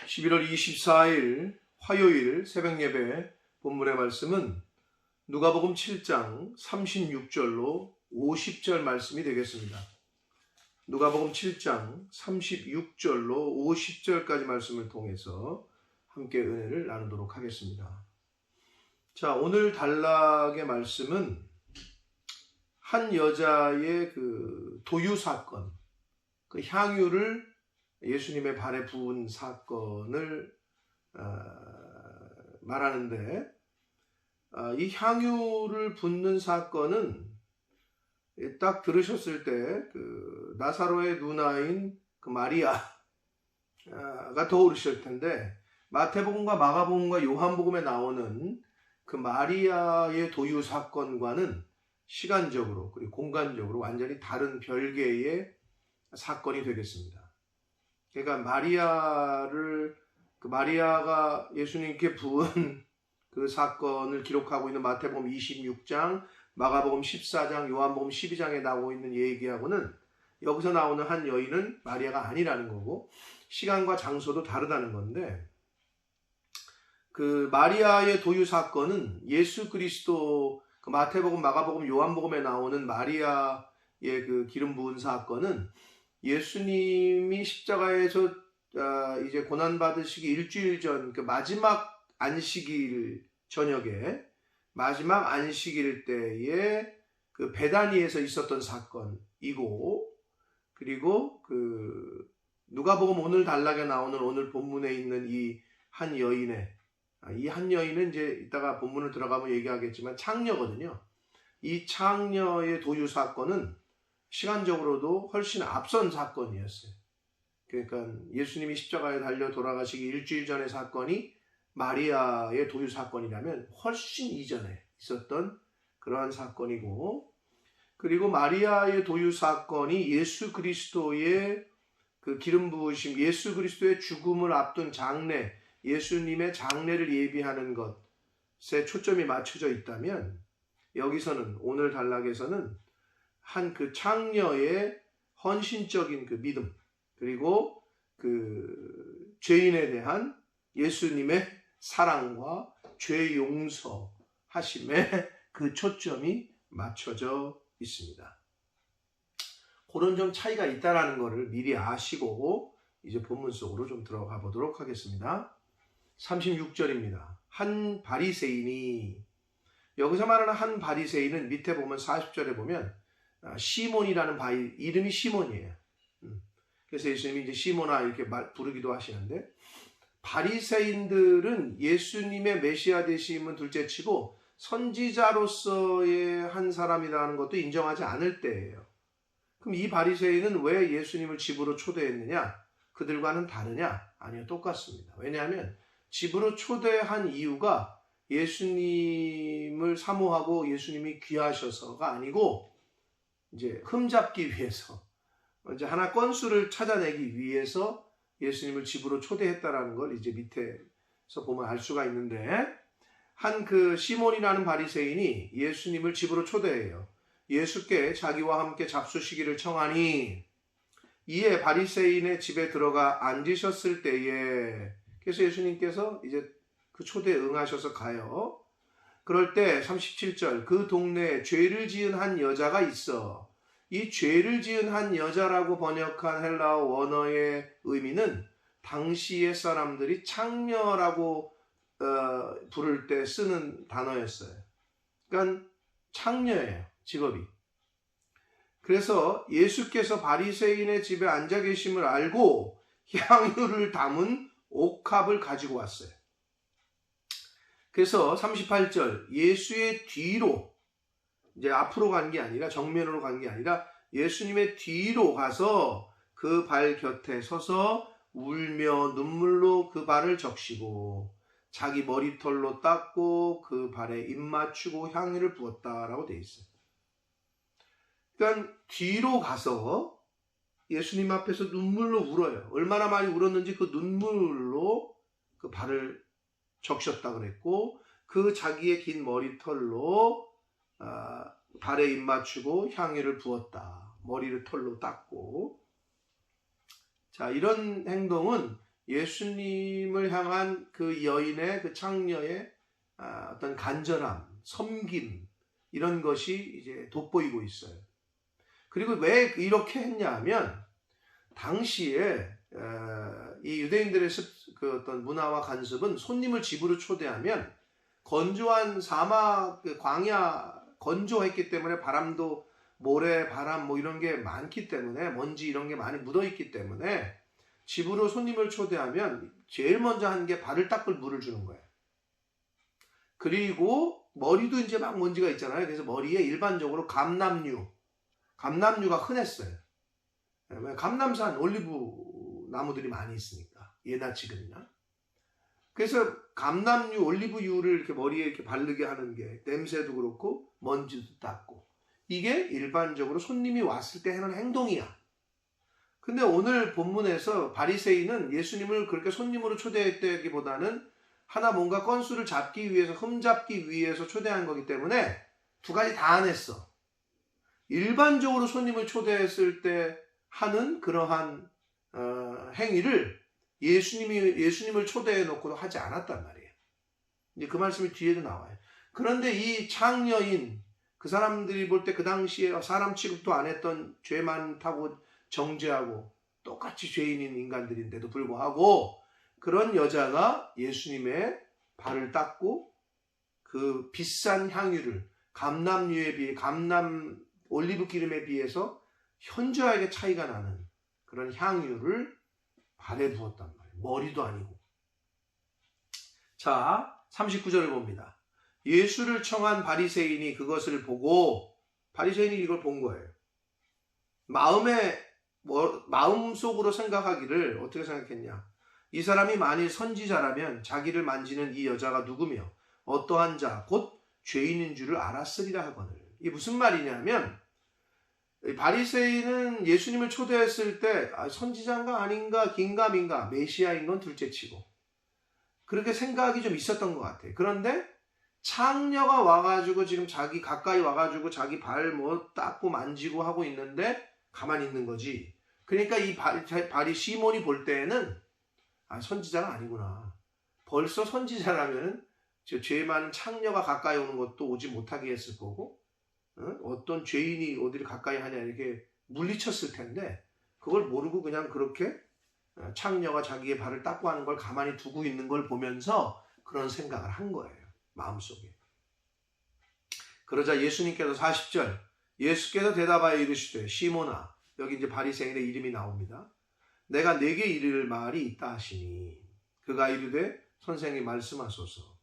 11월 24일 화요일 새벽예배 본문의 말씀은 누가복음 7장 36절로 50절 말씀이 되겠습니다. 누가복음 7장 36절로 50절까지 말씀을 통해서 함께 은혜를 나누도록 하겠습니다. 자, 오늘 단락의 말씀은 한 여자의 그 도유 사건, 그 향유를 예수님의 발에 부은 사건을 말하는데, 이 향유를 붓는 사건은 딱 들으셨을 때 그 나사로의 누나인 그 마리아가 떠오르실 텐데, 마태복음과 마가복음과 요한복음에 나오는 그 마리아의 도유 사건과는 시간적으로 그리고 공간적으로 완전히 다른 별개의 사건이 되겠습니다. 그러니까 마리아가 예수님께 부은 그 사건을 기록하고 있는 마태복음 26장, 마가복음 14장, 요한복음 12장에 나오고 있는 얘기하고는 여기서 나오는 한 여인은 마리아가 아니라는 거고, 시간과 장소도 다르다는 건데, 그 마리아의 도유 사건은 예수 그리스도, 그 마태복음, 마가복음, 요한복음에 나오는 마리아의 그 기름 부은 사건은 예수님이 십자가에서 이제 고난 받으시기 일주일 전, 그 마지막 안식일 저녁에, 마지막 안식일 때에 그 베다니에서 있었던 사건이고, 그리고 그 누가복음 오늘 단락에 나오는 오늘 본문에 있는 이 한 여인은 이제 이따가 본문을 들어가면 얘기하겠지만 창녀거든요. 이 창녀의 도유 사건은 시간적으로도 훨씬 앞선 사건이었어요. 그러니까 예수님이 십자가에 달려 돌아가시기 일주일 전의 사건이 마리아의 도유 사건이라면 훨씬 이전에 있었던 그러한 사건이고, 그리고 마리아의 도유 사건이 예수 그리스도의 그 기름 부으심, 예수 그리스도의 죽음을 앞둔 장례, 예수님의 장례를 예비하는 것에 초점이 맞춰져 있다면, 여기서는 오늘 단락에서는 한 그 창녀의 헌신적인 그 믿음, 그리고 그 죄인에 대한 예수님의 사랑과 죄 용서하심에 그 초점이 맞춰져 있습니다. 그런 좀 차이가 있다는 것을 미리 아시고 이제 본문 속으로 좀 들어가 보도록 하겠습니다. 36절입니다. 한 바리새인이, 여기서 말하는 한 바리새인은 밑에 보면 40절에 보면 시몬이라는 이름이 시몬이에요. 그래서 예수님이 이제 시몬아 이렇게 부르기도 하시는데, 바리새인들은 예수님의 메시아 되심은 둘째치고 선지자로서의 한 사람이라는 것도 인정하지 않을 때예요. 그럼 이 바리새인은 왜 예수님을 집으로 초대했느냐? 그들과는 다르냐? 아니요, 똑같습니다. 왜냐하면 집으로 초대한 이유가 예수님을 사모하고 예수님이 귀하셔서가 아니고, 이제 흠잡기 위해서, 이제 하나 건수를 찾아내기 위해서 예수님을 집으로 초대했다라는 걸 이제 밑에서 보면 알 수가 있는데, 한 그 시몬이라는 바리새인이 예수님을 집으로 초대해요. 예수께 자기와 함께 잡수시기를 청하니, 이에 바리새인의 집에 들어가 앉으셨을 때에, 그래서 예수님께서 이제 그 초대에 응하셔서 가요. 그럴 때 37절, 그 동네에 죄를 지은 한 여자가 있어. 이 죄를 지은 한 여자라고 번역한 헬라어 원어의 의미는 당시의 사람들이 창녀라고 부를 때 쓰는 단어였어요. 그러니까 창녀예요, 직업이. 그래서 예수께서 바리새인의 집에 앉아 계심을 알고 향유를 담은 옥합을 가지고 왔어요. 그래서 38절, 예수의 뒤로, 이제 앞으로 간 게 아니라 정면으로 간 게 아니라 예수님의 뒤로 가서 그 발 곁에 서서 울며 눈물로 그 발을 적시고 자기 머리털로 닦고 그 발에 입 맞추고 향유를 부었다라고 되어 있어요. 그러니까 뒤로 가서 예수님 앞에서 눈물로 울어요. 얼마나 많이 울었는지 그 눈물로 그 발을 적셨다 그랬고, 그 자기의 긴 머리털로 발에 입 맞추고 향유를 부었다. 머리를 털로 닦고. 자, 이런 행동은 예수님을 향한 그 여인의 그 창녀의 어떤 간절함, 섬김 이런 것이 이제 돋보이고 있어요. 그리고 왜 이렇게 했냐 하면 당시에 이 유대인들의 그 어떤 문화와 관습은 손님을 집으로 초대하면 건조한 사막, 광야 건조했기 때문에 바람도 모래, 바람 뭐 이런 게 많기 때문에 먼지 이런 게 많이 묻어 있기 때문에 집으로 손님을 초대하면 제일 먼저 하는 게 발을 닦을 물을 주는 거예요. 그리고 머리도 이제 막 먼지가 있잖아요. 그래서 머리에 일반적으로 감람류가 흔했어요. 감람산 올리브 나무들이 많이 있으니까 예나 지금이나. 그래서 감람류 올리브유를 이렇게 머리에 이렇게 바르게 하는 게 냄새도 그렇고 먼지도 닦고 이게 일반적으로 손님이 왔을 때 하는 행동이야. 근데 오늘 본문에서 바리새인은 예수님을 그렇게 손님으로 초대했다기보다는 하나 뭔가 건수를 잡기 위해서 흠잡기 위해서 초대한 거기 때문에 두 가지 다 안 했어. 일반적으로 손님을 초대했을 때 하는 그러한 행위를 예수님을 초대해 놓고도 하지 않았단 말이에요. 이제 그 말씀이 뒤에도 나와요. 그런데 이 창녀인 그 사람들이 볼 때 그 당시에 사람 취급도 안 했던 죄 많다고 정죄하고 똑같이 죄인인 인간들인데도 불구하고 그런 여자가 예수님의 발을 닦고 그 비싼 향유를 감람유에 비해 감람 올리브 기름에 비해서 현저하게 차이가 나는 그런 향유를 발에 부었단 말이에요. 머리도 아니고. 자, 39절을 봅니다. 예수를 청한 바리새인이 그것을 보고 바리새인이 이걸 본 거예요. 마음속으로 생각하기를 어떻게 생각했냐? 이 사람이 만일 선지자라면 자기를 만지는 이 여자가 누구며 어떠한 자 곧 죄인인 줄을 알았으리라 하거늘. 이게 무슨 말이냐면 바리새인은 예수님을 초대했을 때 선지자인가 아닌가 긴가민가 메시아인 건 둘째치고 그렇게 생각이 좀 있었던 것 같아요. 그런데 창녀가 와가지고 지금 자기 가까이 와가지고 자기 발 뭐 닦고 만지고 하고 있는데 가만히 있는 거지. 그러니까 이 시몬이 볼 때에는 선지자가 아니구나. 벌써 선지자라면 죄 많은 창녀가 가까이 오는 것도 오지 못하게 했을 거고 어떤 죄인이 어디를 가까이 하냐 이렇게 물리쳤을 텐데 그걸 모르고 그냥 그렇게 창녀가 자기의 발을 닦고 하는 걸 가만히 두고 있는 걸 보면서 그런 생각을 한 거예요. 마음속에. 그러자 예수님께서 40절 예수께서 대답하여 이르시되 시몬아 여기 이제 바리새인의 이름이 나옵니다. 내가 네게 이를 말이 있다 하시니 그가 이르되 선생님 말씀하소서.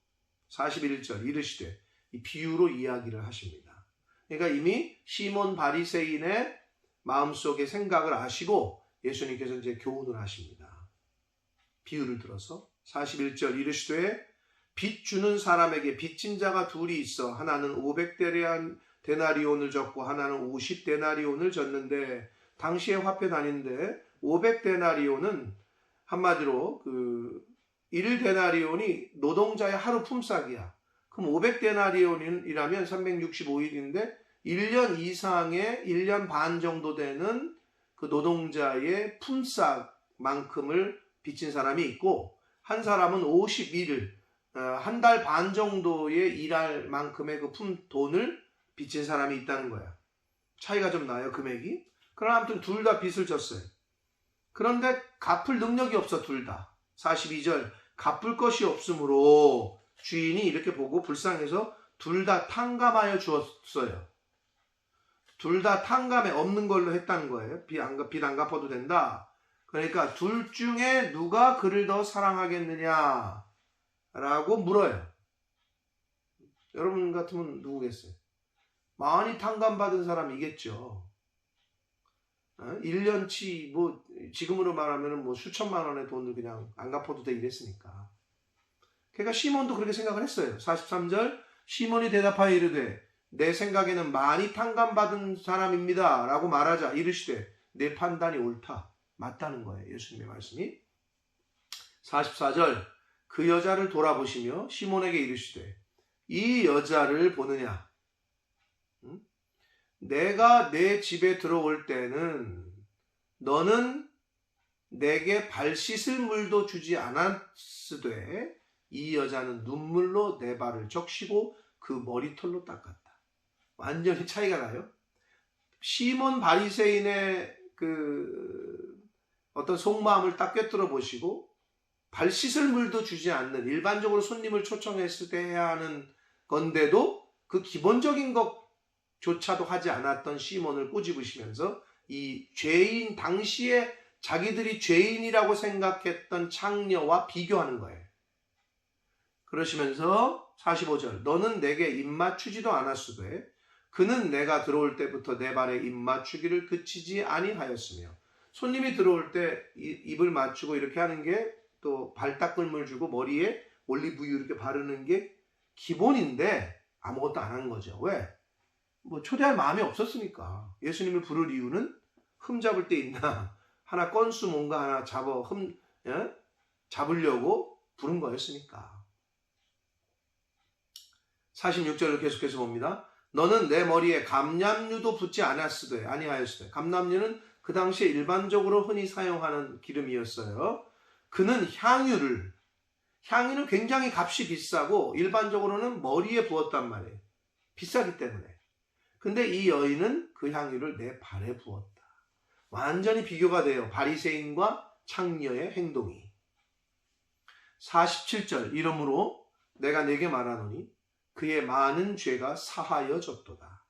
41절 이르시되 이 비유로 이야기를 하십니다. 그러니까 이미 시몬 바리새인의 마음속의 생각을 아시고 예수님께서 이제 교훈을 하십니다. 비유를 들어서 41절 이르시되 빚 주는 사람에게 빚진 자가 둘이 있어 하나는 500데나리온을 졌고 하나는 50데나리온을 졌는데 당시의 화폐 단위인데 500데나리온은 한마디로 그 1데나리온이 노동자의 하루 품삯이야. 그럼 500데나리온이라면 365일인데 1년 이상의 1년 반 정도 되는 그 노동자의 품삯만큼을 빚진 사람이 있고 한 사람은 51일 한 달 반 정도의 일할 만큼의 그 돈을 빚진 사람이 있다는 거야. 차이가 좀 나요, 금액이. 그러나 아무튼 둘 다 빚을 졌어요. 그런데 갚을 능력이 없어, 둘 다. 42절 갚을 것이 없으므로 주인이 이렇게 보고 불쌍해서 둘 다 탕감하여 주었어요. 둘 다 탕감에 없는 걸로 했다는 거예요. 빚 안 갚아도 된다. 그러니까 둘 중에 누가 그를 더 사랑하겠느냐 라고 물어요. 여러분 같으면 누구겠어요? 많이 탕감받은 사람이겠죠. 1년치 뭐 지금으로 말하면 뭐 수천만 원의 돈을 그냥 안 갚아도 돼 이랬으니까. 그러니까 시몬도 그렇게 생각을 했어요. 43절 시몬이 대답하여 이르되 내 생각에는 많이 탕감받은 사람입니다 라고 말하자 이르시되 내 판단이 옳다. 맞다는 거예요. 예수님의 말씀이. 44절 그 여자를 돌아보시며 시몬에게 이르시되 이 여자를 보느냐? 내가 내 집에 들어올 때는 너는 내게 발 씻을 물도 주지 않았으되 이 여자는 눈물로 내 발을 적시고 그 머리털로 닦았다. 완전히 차이가 나요. 시몬 바리새인의 그 어떤 속마음을 딱 꿰뚫어 보시고 발 씻을 물도 주지 않는, 일반적으로 손님을 초청했을 때 해야 하는 건데도 그 기본적인 것조차도 하지 않았던 시몬을 꼬집으시면서 이 죄인, 당시에 자기들이 죄인이라고 생각했던 창녀와 비교하는 거예요. 그러시면서 45절, 너는 내게 입 맞추지도 않았으되 그는 내가 들어올 때부터 내 발에 입 맞추기를 그치지 아니하였으며. 손님이 들어올 때 입을 맞추고 이렇게 하는 게, 또 발 닦을 물 주고 머리에 올리브유 이렇게 바르는 게 기본인데 아무것도 안 한 거죠. 왜? 뭐 초대할 마음이 없었으니까. 예수님을 부를 이유는 흠 잡을 때 있나, 하나 건수 뭔가 하나 잡으려고 부른 거였으니까. 46절을 계속해서 봅니다. 너는 내 머리에 감람유도 붓지 아니하였으되. 감람유는 그 당시에 일반적으로 흔히 사용하는 기름이었어요. 그는 향유는 굉장히 값이 비싸고 일반적으로는 머리에 부었단 말이에요. 비싸기 때문에. 근데 이 여인은 그 향유를 내 발에 부었다. 완전히 비교가 돼요. 바리새인과 창녀의 행동이. 47절, 이러므로 내가 네게 말하노니 그의 많은 죄가 사하여졌도다.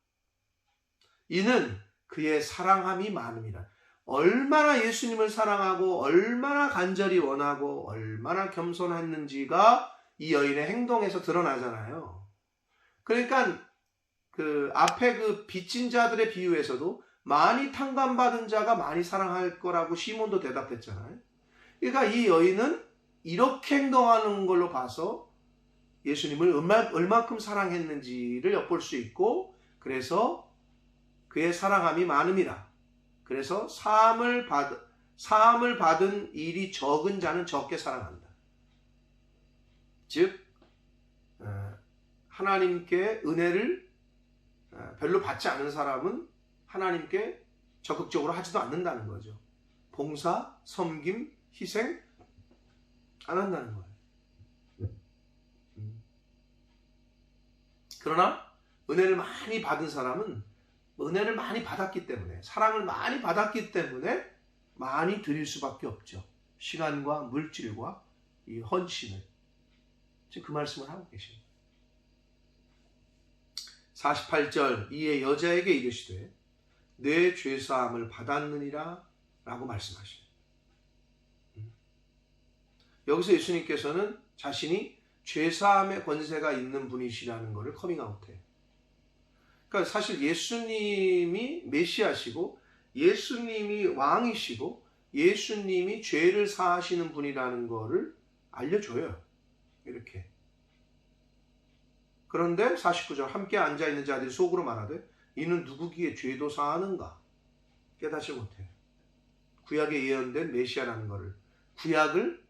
이는 그의 사랑함이 많음이라. 얼마나 예수님을 사랑하고 얼마나 간절히 원하고 얼마나 겸손했는지가 이 여인의 행동에서 드러나잖아요. 그러니까 그 앞에 그 빚진 자들의 비유에서도 많이 탕감받은 자가 많이 사랑할 거라고 시몬도 대답했잖아요. 그러니까 이 여인은 이렇게 행동하는 걸로 봐서 예수님을 얼마큼 사랑했는지를 엿볼 수 있고, 그래서 그의 사랑함이 많음이라. 그래서 사함을 받은 일이 적은 자는 적게 사랑한다. 즉 하나님께 은혜를 별로 받지 않은 사람은 하나님께 적극적으로 하지도 않는다는 거죠. 봉사, 섬김, 희생 안 한다는 거예요. 그러나 은혜를 많이 받은 사람은 은혜를 많이 받았기 때문에, 사랑을 많이 받았기 때문에 많이 드릴 수밖에 없죠. 시간과 물질과 이 헌신을. 지금 그 말씀을 하고 계십니다. 48절, 이에 여자에게 이르시되 내 죄사함을 받았느니라 라고 말씀하십니다. 여기서 예수님께서는 자신이 죄사함의 권세가 있는 분이시라는 것을 커밍아웃해요. 그러니까 사실 예수님이 메시아시고 예수님이 왕이시고 예수님이 죄를 사하시는 분이라는 것을 알려줘요. 이렇게. 그런데 49절, 함께 앉아있는 자들이 속으로 말하되 이는 누구기에 죄도 사하는가 깨닫지 못해요. 구약에 예언된 메시아라는 것을, 구약을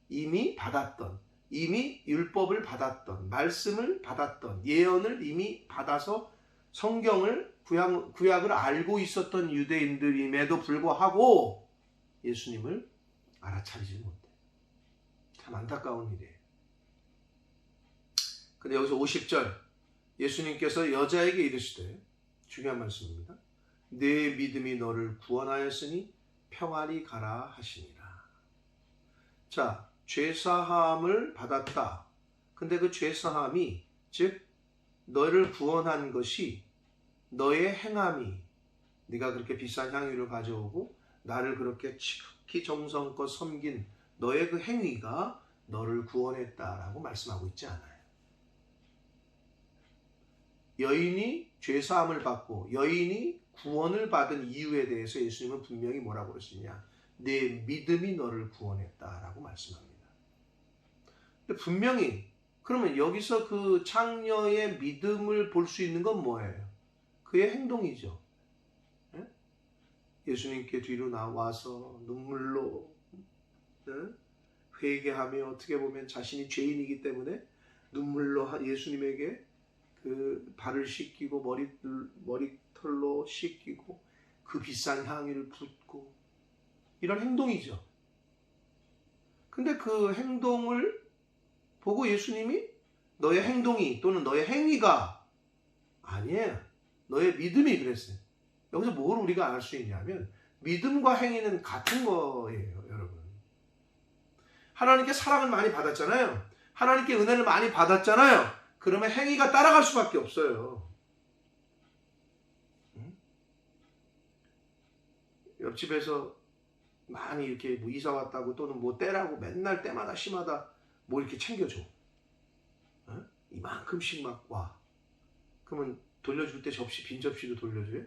이미 받았던, 이미 율법을 받았던, 말씀을 받았던, 예언을 이미 받아서 성경을, 구약을 알고 있었던 유대인들임에도 불구하고 예수님을 알아차리지 못해. 참 안타까운 일이에요. 근데 여기서 50절, 예수님께서 여자에게 이르시되, 중요한 말씀입니다. 내 믿음이 너를 구원하였으니 평안히 가라 하시니라. 자, 죄사함을 받았다. 근데 그 죄사함이, 즉 너를 구원한 것이 너의 행함이, 네가 그렇게 비싼 향유를 가져오고 나를 그렇게 지극히 정성껏 섬긴 너의 그 행위가 너를 구원했다라고 말씀하고 있지 않아요. 여인이 죄사함을 받고 여인이 구원을 받은 이유에 대해서 예수님은 분명히 뭐라고 그러시냐, 내 믿음이 너를 구원했다라고 말씀합니다. 근데 분명히, 그러면 여기서 그 창녀의 믿음을 볼 수 있는 건 뭐예요? 그의 행동이죠. 예수님께 뒤로 나와서 눈물로 회개하며, 어떻게 보면 자신이 죄인이기 때문에 눈물로 예수님에게 그 발을 씻기고 머리털로 씻기고 그 비싼 향유를 붓고, 이런 행동이죠. 근데 그 행동을 보고 예수님이 너의 행동이 또는 너의 행위가 아니에요. 너의 믿음이 그랬어요. 여기서 뭘 우리가 알 수 있냐면 믿음과 행위는 같은 거예요, 여러분. 하나님께 사랑을 많이 받았잖아요. 하나님께 은혜를 많이 받았잖아요. 그러면 행위가 따라갈 수밖에 없어요. 옆집에서 많이 이렇게 뭐 이사 왔다고 또는 뭐 때라고 맨날 때마다 심하다 뭐 이렇게 챙겨줘. 이만큼씩 막 와. 그러면 돌려줄 때 빈 접시도 돌려줘요?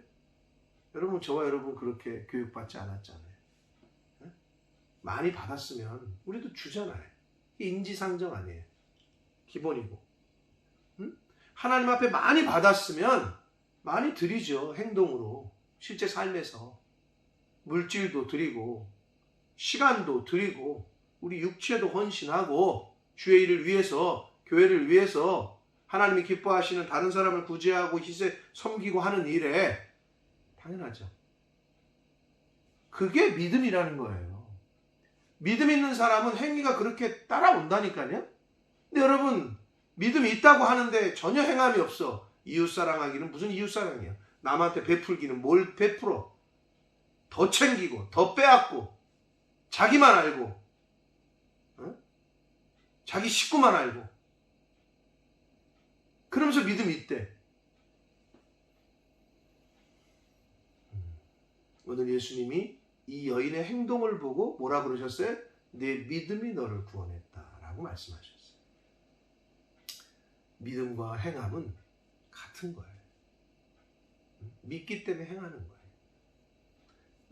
여러분, 저와 여러분 그렇게 교육받지 않았잖아요. 많이 받았으면 우리도 주잖아요. 인지상정 아니에요. 기본이고. 하나님 앞에 많이 받았으면 많이 드리죠. 행동으로. 실제 삶에서. 물질도 드리고 시간도 드리고 우리 육체도 헌신하고 주의 일을 위해서, 교회를 위해서 하나님이 기뻐하시는 다른 사람을 구제하고 희생, 섬기고 하는 일에 당연하죠. 그게 믿음이라는 거예요. 믿음 있는 사람은 행위가 그렇게 따라온다니까요. 근데 여러분, 믿음이 있다고 하는데 전혀 행함이 없어. 이웃사랑하기는 무슨 이웃사랑이야. 남한테 베풀기는 뭘 베풀어. 더 챙기고 더 빼앗고 자기만 알고 자기 식구만 알고 그러면서 믿음이 있대. 오늘 예수님이 이 여인의 행동을 보고 뭐라 그러셨어요? 내 믿음이 너를 구원했다라고 말씀하셨어요. 믿음과 행함은 같은 거예요. 믿기 때문에 행하는 거예요.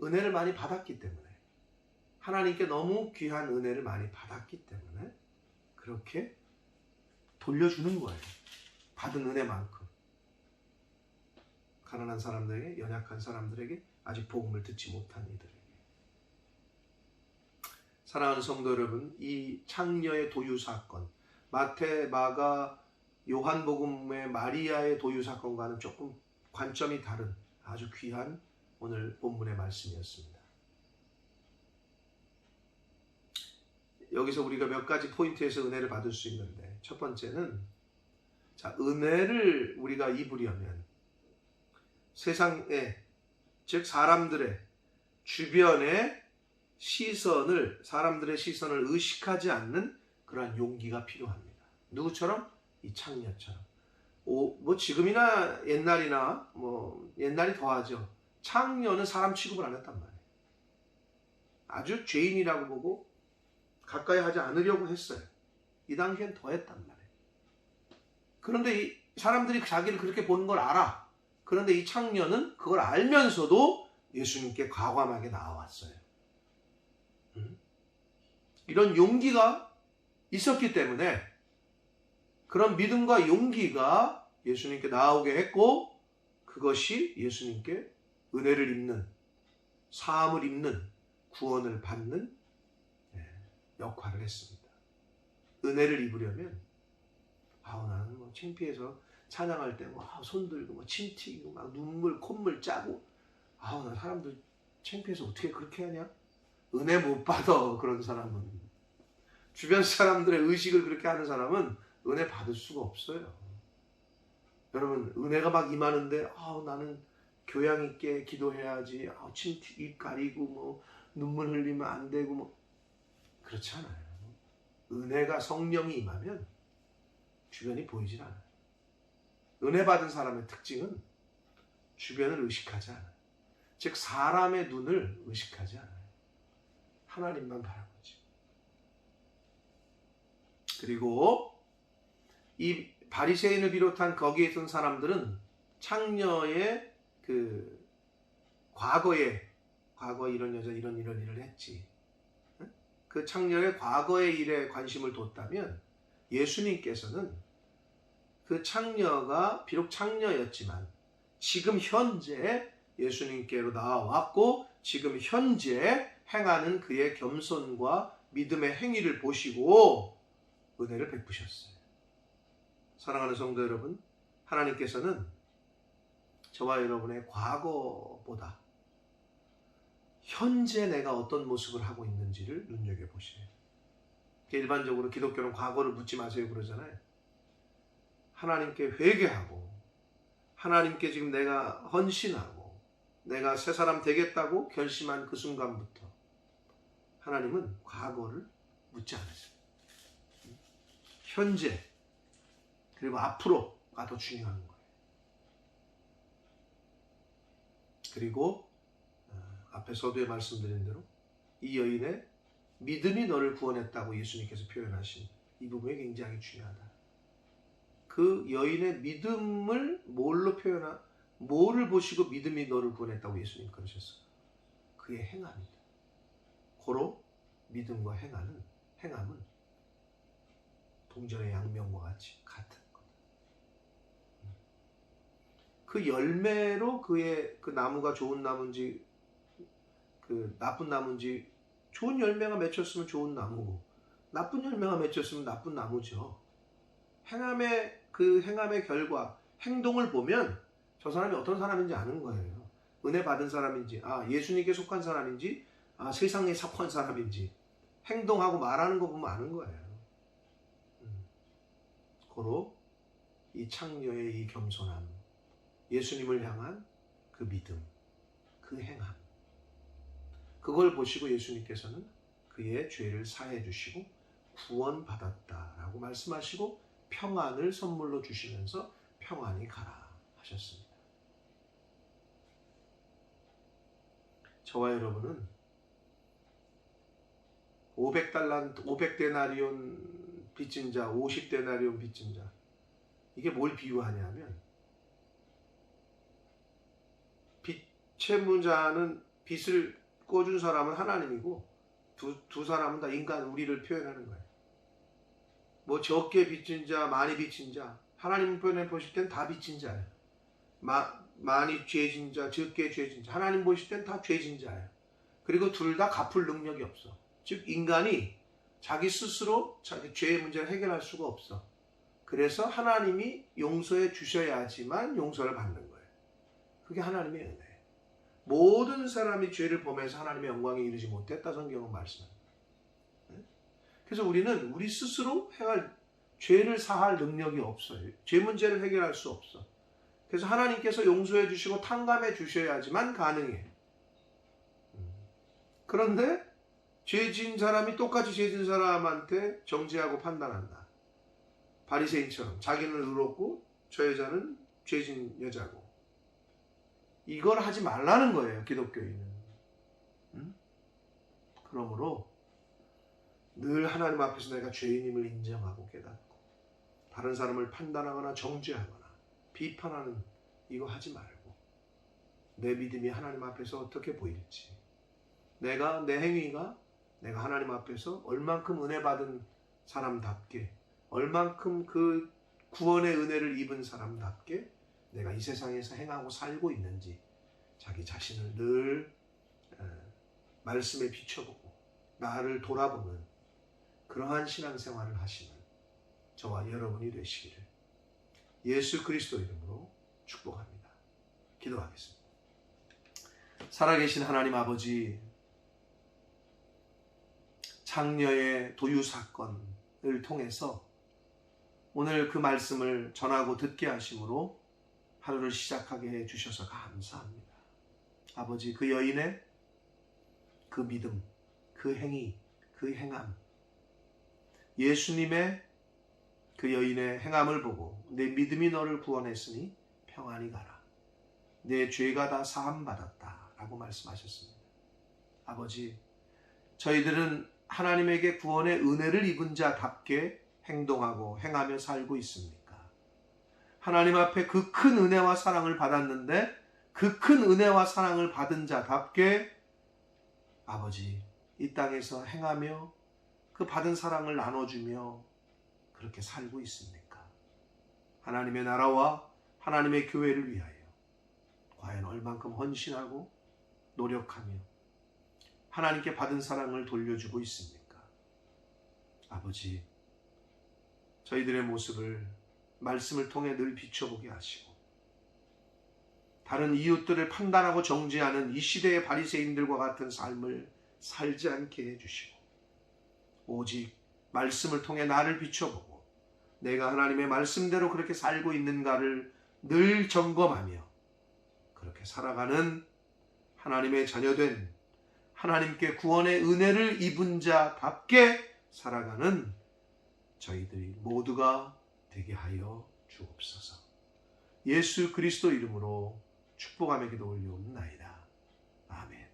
은혜를 많이 받았기 때문에, 하나님께 너무 귀한 은혜를 많이 받았기 때문에 그렇게 돌려주는 거예요. 받은 은혜만큼. 가난한 사람들에게, 연약한 사람들에게, 아직 복음을 듣지 못한 이들에게. 사랑하는 성도 여러분, 이 창녀의 도유 사건, 마태, 마가, 요한복음의 마리아의 도유 사건과는 조금 관점이 다른 아주 귀한 오늘 본문의 말씀이었습니다. 여기서 우리가 몇 가지 포인트에서 은혜를 받을 수 있는데, 첫 번째는, 자, 은혜를 우리가 입으려면 세상에, 즉 사람들의 주변의 시선을, 사람들의 시선을 의식하지 않는 그러한 용기가 필요합니다. 누구처럼? 이 창녀처럼. 뭐 지금이나 옛날이나 옛날이 더하죠. 창녀는 사람 취급을 안 했단 말이에요. 아주 죄인이라고 보고 가까이 하지 않으려고 했어요. 이 당시엔 더 했단 말이에요. 그런데 이 사람들이 자기를 그렇게 보는 걸 알아. 그런데 이 창녀는 그걸 알면서도 예수님께 과감하게 나아왔어요. 이런 용기가 있었기 때문에, 그런 믿음과 용기가 예수님께 나오게 했고, 그것이 예수님께 은혜를 입는, 사함을 입는, 구원을 받는 역할을 했습니다. 은혜를 입으려면, 나는 창피해서 찬양할 때 손 들고 침 튀기고 막 눈물, 콧물 짜고, 나 사람들 창피해서 어떻게 그렇게 하냐? 은혜 못 받아. 그런 사람은, 주변 사람들의 의식을 그렇게 하는 사람은 은혜 받을 수가 없어요. 여러분, 은혜가 막 임하는데 나는 교양 있게 기도해야지, 입 가리고 눈물 흘리면 안 되고 그렇지 않아요. 은혜가, 성령이 임하면 주변이 보이질 않아요. 은혜 받은 사람의 특징은 주변을 의식하지 않아요. 즉 사람의 눈을 의식하지 않아요. 하나님만 바라보지. 그리고 이 바리새인을 비롯한 거기에 있던 사람들은 창녀의 과거에 이런 여자 이런 일을 했지. 그 창녀의 과거의 일에 관심을 뒀다면, 예수님께서는 그 창녀가 비록 창녀였지만 지금 현재 예수님께로 나와왔고, 지금 현재 행하는 그의 겸손과 믿음의 행위를 보시고 은혜를 베푸셨어요. 사랑하는 성도 여러분, 하나님께서는 저와 여러분의 과거보다 현재 내가 어떤 모습을 하고 있는지를 눈여겨보세요. 일반적으로 기독교는 과거를 묻지 마세요 그러잖아요. 하나님께 회개하고 하나님께 지금 내가 헌신하고 내가 새 사람 되겠다고 결심한 그 순간부터 하나님은 과거를 묻지 않으세요. 현재 그리고 앞으로가 더 중요한 거예요. 그리고 앞에 서두에 말씀드린 대로 이 여인의 믿음이 너를 구원했다고 예수님께서 표현하신 이 부분이 굉장히 중요하다. 그 여인의 믿음을 뭐를 보시고 믿음이 너를 구원했다고 예수님 그러셨어요? 그의 행함이다. 고로 믿음과 행함은 동전의 양면과 같이 같은 거다. 그 열매로 그의 그 나무가 좋은 나무인지 그 나쁜 나무인지, 좋은 열매가 맺혔으면 좋은 나무고 나쁜 열매가 맺혔으면 나쁜 나무죠. 행함의 결과, 행동을 보면 저 사람이 어떤 사람인지 아는 거예요. 은혜 받은 사람인지, 예수님께 속한 사람인지, 세상에 속한 사람인지 행동하고 말하는 거 보면 아는 거예요. 고로 이 창녀의 이 겸손함, 예수님을 향한 그 믿음, 그 행함, 그걸 보시고 예수님께서는 그의 죄를 사해 주시고 구원받았다라고 말씀하시고 평안을 선물로 주시면서 평안히 가라 하셨습니다. 저와 여러분은 500데나리온 빚진 자, 50데나리온 빚진 자, 이게 뭘 비유하냐면 채무자는 빚을 꿔준 사람은 하나님이고 두 사람은 다 인간, 우리를 표현하는 거예요. 뭐 적게 빚진 자, 많이 빚진 자, 하나님 표현해 보실 땐 다 빚진 자예요. 많이 죄진 자, 적게 죄진 자, 하나님 보실 땐 다 죄진 자예요. 그리고 둘 다 갚을 능력이 없어. 즉 인간이 자기 스스로 자기 죄의 문제를 해결할 수가 없어. 그래서 하나님이 용서해 주셔야지만 용서를 받는 거예요. 그게 하나님의 은혜예요. 모든 사람이 죄를 범해서 하나님의 영광에 이르지 못했다 성경은 말씀합니다. 그래서 우리는 우리 스스로 죄를 사할 능력이 없어요. 죄 문제를 해결할 수 없어. 그래서 하나님께서 용서해 주시고 탕감해 주셔야지만 가능해. 그런데 죄진 사람이 똑같이 죄진 사람한테 정죄하고 판단한다. 바리새인처럼 자기는 의롭고 저 여자는 죄진 여자고. 이걸 하지 말라는 거예요, 기독교인은. 그러므로 늘 하나님 앞에서 내가 죄인임을 인정하고 깨닫고 다른 사람을 판단하거나 정죄하거나 비판하는 이거 하지 말고 내 믿음이 하나님 앞에서 어떻게 보일지, 내 행위가 내가 하나님 앞에서 얼만큼 은혜 받은 사람답게, 얼만큼 그 구원의 은혜를 입은 사람답게 내가 이 세상에서 행하고 살고 있는지 자기 자신을 늘 말씀에 비춰보고 나를 돌아보는 그러한 신앙생활을 하시는 저와 여러분이 되시기를 예수 그리스도 이름으로 축복합니다. 기도하겠습니다. 살아계신 하나님 아버지, 창녀의 도유 사건을 통해서 오늘 그 말씀을 전하고 듣게 하심으로 하루를 시작하게 해주셔서 감사합니다. 아버지, 그 여인의 그 믿음, 그 행위, 그 행함, 예수님의 그 여인의 행함을 보고 내 믿음이 너를 구원했으니 평안히 가라. 내 죄가 다 사함받았다 라고 말씀하셨습니다. 아버지, 저희들은 하나님에게 구원의 은혜를 입은 자답게 행동하고 행하며 살고 있습니까? 하나님 앞에 그 큰 은혜와 사랑을 받았는데 그 큰 은혜와 사랑을 받은 자답게 아버지, 이 땅에서 행하며 그 받은 사랑을 나눠주며 그렇게 살고 있습니까? 하나님의 나라와 하나님의 교회를 위하여 과연 얼만큼 헌신하고 노력하며 하나님께 받은 사랑을 돌려주고 있습니까? 아버지, 저희들의 모습을 말씀을 통해 늘 비춰보게 하시고 다른 이웃들을 판단하고 정죄하는 이 시대의 바리새인들과 같은 삶을 살지 않게 해주시고 오직 말씀을 통해 나를 비춰보고 내가 하나님의 말씀대로 그렇게 살고 있는가를 늘 점검하며 그렇게 살아가는 하나님의 자녀된 하나님께 구원의 은혜를 입은 자답게 살아가는 저희들이 모두가 되게 하여 주옵소서. 예수 그리스도 이름으로 축복하며 기도 올려옵나이다. 아멘.